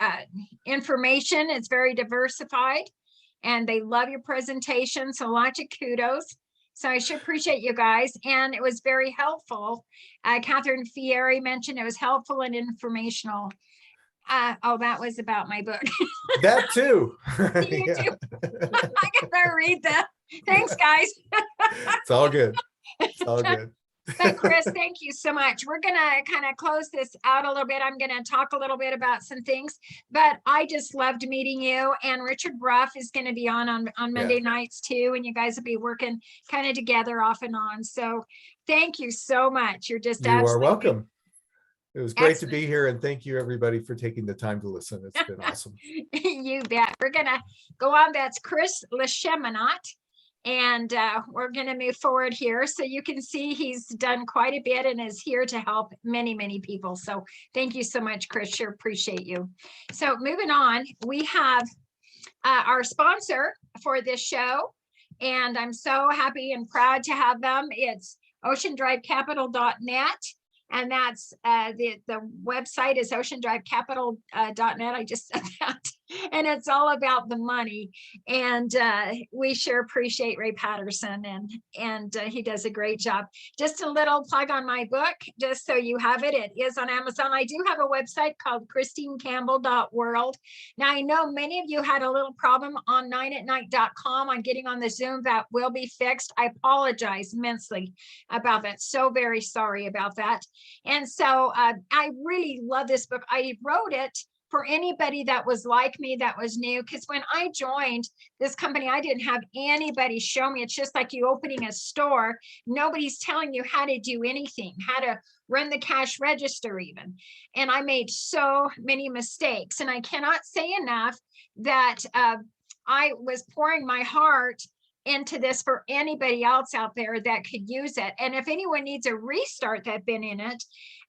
information. It's very diversified, and they love your presentation. So lots of kudos. So I should appreciate you guys. And it was very helpful. Catherine Fieri mentioned it was helpful and informational. Oh, that was about my book. That too. You Yeah. too. I gotta read that. Thanks, guys. It's all good. It's all good. But Chris, thank you so much. We're gonna kind of close this out a little bit. I'm gonna talk a little bit about some things, but I just loved meeting you. And Richard Ruff is gonna be on Monday nights too, and you guys will be working kind of together off and on. So thank you so much. You're just You are absolutely welcome. It was great to excellent. be here, and thank you everybody for taking the time to listen. It's been awesome. You bet. We're gonna go on. That's Chris LeCheminant. And we're going to move forward here. So you can see he's done quite a bit and is here to help many, many people. So thank you so much, Chris. Sure appreciate you. So moving on, we have our sponsor for this show. And I'm so happy and proud to have them. It's oceandrivecapital.net. And that's the website is oceandrivecapital.net. I just said that. And it's all about the money. And we sure appreciate Ray Patterson, and he does a great job. Just a little plug on my book, just so you have it. It is on Amazon. I do have a website called christinecampbell.world. Now, I know many of you had a little problem on 9atnight.com on getting on the Zoom. That will be fixed. I apologize immensely about that. So very sorry about that. And so I really love this book. I wrote it for anybody that was like me, that was new, because when I joined this company, I didn't have anybody show me. It's just like you opening a store. Nobody's telling you how to do anything, how to run the cash register even. And I made so many mistakes. And I cannot say enough that I was pouring my heart into this for anybody else out there that could use it. And if anyone needs a restart that's been in it,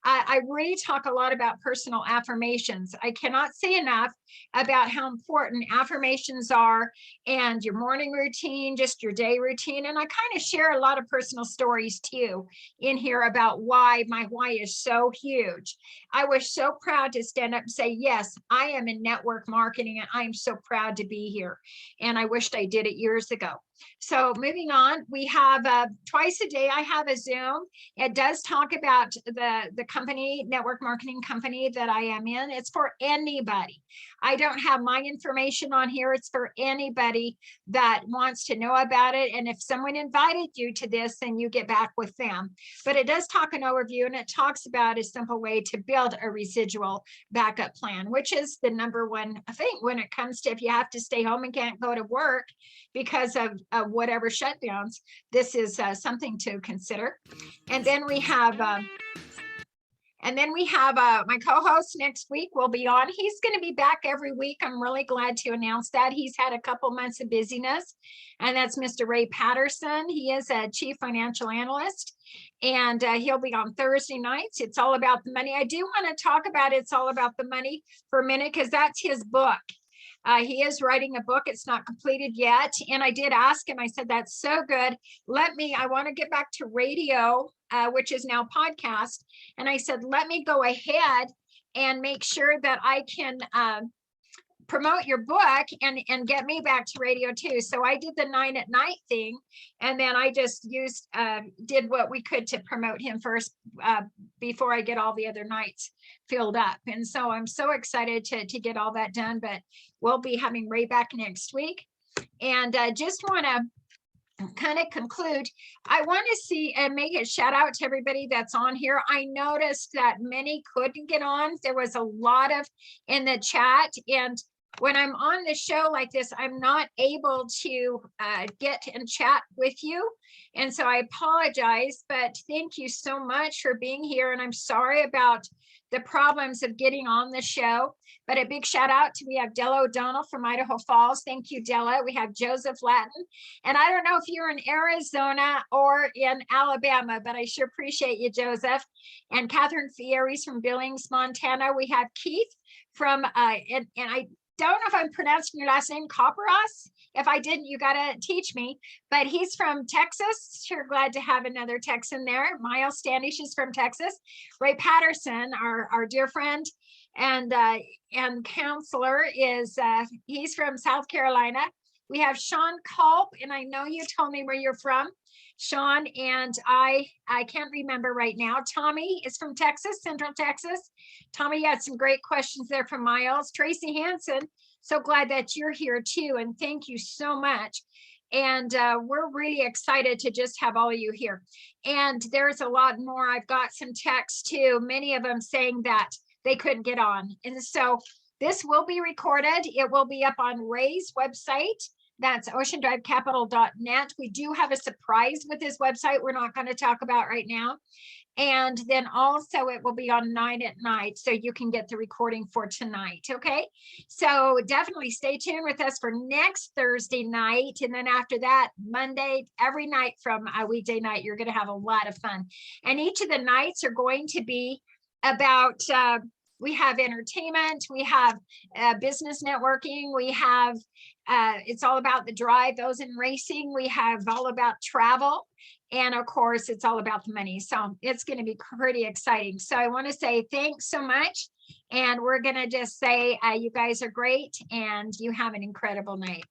I really talk a lot about personal affirmations. I cannot say enough about how important affirmations are, and your morning routine, just your day routine. And I kind of share a lot of personal stories too in here about why my why is so huge. I was so proud to stand up and say, yes, I am in network marketing, and I'm so proud to be here. And I wished I did it years ago. So moving on, we have twice a day, I have a Zoom. It does talk about the company, network marketing company that I am in. It's for anybody. I don't have my information on here. It's for anybody that wants to know about it. And if someone invited you to this, then you get back with them. But it does talk an overview, and it talks about a simple way to build a residual backup plan, which is the number one thing when it comes to if you have to stay home and can't go to work because of whatever shutdowns. This is something to consider. And then we have my co-host next week will be on. He's going to be back every week. I'm really glad to announce that. He's had a couple months of busyness, and that's Mr. Ray Patterson. He is a chief financial analyst, and he'll be on Thursday nights. It's all about the money. I do want to talk about It's All About the Money for a minute, because that's his book. He is writing a book. It's not completed yet. And I did ask him, I said, that's so good. I want to get back to radio, which is now podcast. And I said, let me go ahead and make sure that I can promote your book and get me back to radio too. So I did the 9 at Night thing. And then I just did what we could to promote him first before I get all the other nights filled up. And so I'm so excited to get all that done, but we'll be having Ray back next week. And just want to kind of conclude. I want to see and make a shout out to everybody that's on here. I noticed that many couldn't get on. There was a lot of in the chat, and when I'm on the show like this, I'm not able to get and chat with you. And so I apologize, but thank you so much for being here. And I'm sorry about the problems of getting on the show, but a big shout out to, we have Della O'Donnell from Idaho Falls. Thank you, Della. We have Joseph Latin. And I don't know if you're in Arizona or in Alabama, but I sure appreciate you, Joseph. And Catherine Fieres from Billings, Montana. We have Keith from, and I don't know if I'm pronouncing your last name, Copperas. If I didn't, you got to teach me. But he's from Texas. Sure glad to have another Texan there. Miles Standish is from Texas. Ray Patterson, our dear friend and counselor, is he's from South Carolina. We have Sean Culp, and I know you told me where you're from, Sean, and I can't remember right now. Tommy is from Texas, Central Texas. Tommy, you had some great questions there from Miles. Tracy Hansen, so glad that you're here too, and thank you so much. And we're really excited to just have all of you here. And there's a lot more. I've got some texts too, many of them saying that they couldn't get on. And so this will be recorded. It will be up on Ray's website. That's oceandrivecapital.net. We do have a surprise with his website we're not going to talk about right now. And then also it will be on 9atNight, so you can get the recording for tonight. Okay, so definitely stay tuned with us for next Thursday night. And then after that, Monday, every night from a weekday night, you're going to have a lot of fun. And each of the nights are going to be about, we have entertainment, we have business networking, we have, it's all about the drive, those in racing, we have all about travel. And of course, it's all about the money. So it's going to be pretty exciting. So I want to say thanks so much. And we're going to just say you guys are great and you have an incredible night.